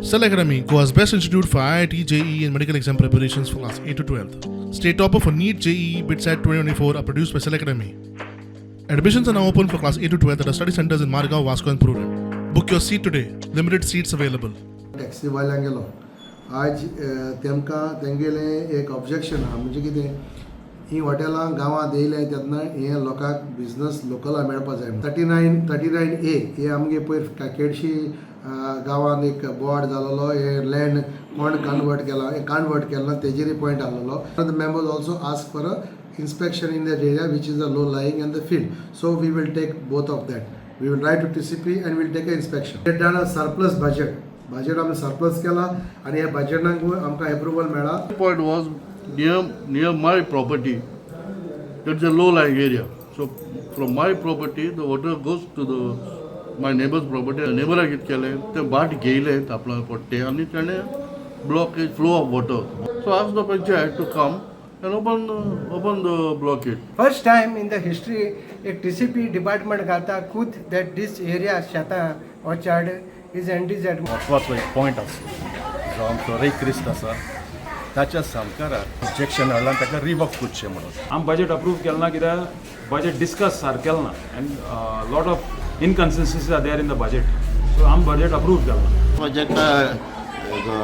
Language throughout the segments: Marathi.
Cell Academy, Goa's best institute for IIT, JEE and medical exam preparations for class 8 to 12th. State topper for NEET, JEE, BITSAT 2024 are produced by Cell Academy. Admissions are now open for class 8 to 12th at our study centers in Margao, Vasco and Prudent. Book your seat today. Limited seats available. Taxi वाल्यांक गेलो आज तेंगेले एक ऑब्जेक्शन आहा म्हणजे कितें ही हॉटेलां गांवांत येयले तेन्ना हे लोकांक बिजनस लोकलां मेळपा जाय 39A हे आमगे पयर केडशी गांवांत एक बोर्ड जालोलो हे लँड कोण कन्वर्ट केला हे कन्वर्ट केला तेजेर पॉयंट आहलोलो the members also ask for a inspection in that area which is a low lying and the field, so we will take both of that. We will write to TCP and we will take an inspection. We have done a surplus budget आमी surplus केला आणि ह्या बजेटाक आमकां approval मेळ्ळा. The point was near my property. That's a low-lying area. So from my property, the water goes to my neighbor's property. The neighbor कितें केलें ते बाट घेयले आपल्या पट्टे आणि ताणें block flow of water. So asked the panchayat to come and open the blockade. First time in the history, a TCP department घालता खुद that this area Shata orchard is endangered. म्हत्वाचो एक पॉयंट आसा जो आमचो रेक्रिस्ट आसा ताच्या सरकाराक ऑब्जेक्शन हाडलां ताका रिवॉक करचें म्हणून आम बजेट अप्रूव केलें ना कित्याक बजेट डिस्कस सारकें केलें ना and lot of inconsistencies are there in the budget so आम बजेट अप्रूव केलें ना प्रोजेक्ट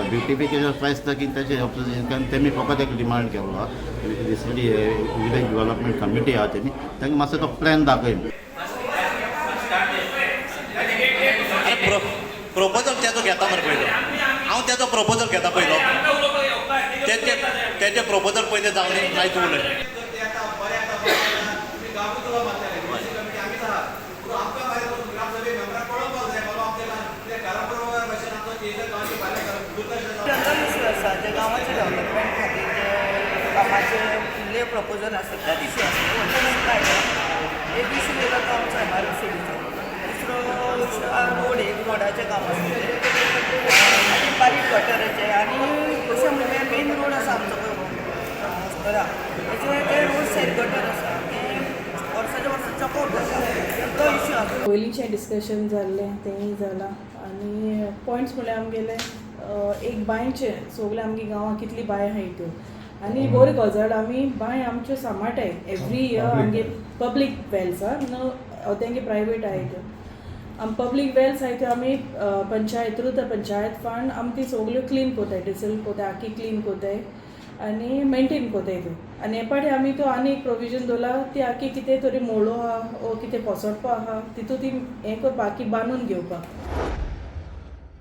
ब्युटिफिकेशन प्रायस ताकी त्याचे ऑपोजिशन तेमी फकत एक डिमांड केलो रिसंटली विलेज डेव्हलपमेंट कमिटी आहा तेमी तांकां मातसो तो प्लॅन दाखय प्रोपोजल त्याचो घेता मरे पयलो हांव त्याचो प्रोपोजल घेता पयलो तेचे प्रोपोजल पयले जावन मागीर तूं उलय जे गांवाचे डेव्हलपमेंट खातीर जे कामाचे फुडले प्रपोजल आसा त्या दिशी एक दीस गेलो तो आमचो MRFCडीचो दुसरो रोड एक रोडाचें काम आसा आनी बारीक गटराचें आनी अशें म्हणजे मेन रोड आसा आमचो पळय बरा तेजे ते रोड सायड गटर आसा ते वर्साच्या वर्सा चकप जाता तो इश्यू आसा पयलींचें डिस्कशन जाल्लें तेंय जालां आनी पॉयंट्स म्हळ्यार आमगेले एक बांयचे सगळे आमगे गांवां कितली बांय आहाय त्यो आनी बरी गजाल आमी बांय आमच्यो सांबाळटाय एवरी इयर आमगे पब्लीक वेल्स न तेंगे प्रायवेट आहाय त्यो आम पब्लीक वेल्स आहाय त्यो आमी panchayat through the panchayat fund आमी ती सगल्यो क्लीन कोताय डिसल्व कोताय आख्खी क्लीन कोताय आनी मेंटेन कोताय त्यो आनी हे पाटी आमी तो आनी एक प्रोविजन दवरला ती आख्खी कितें तरी मोळो आहा ओ कितें पसरपा आहा तितू ती हें करपा आख्खी बांदून घेवपा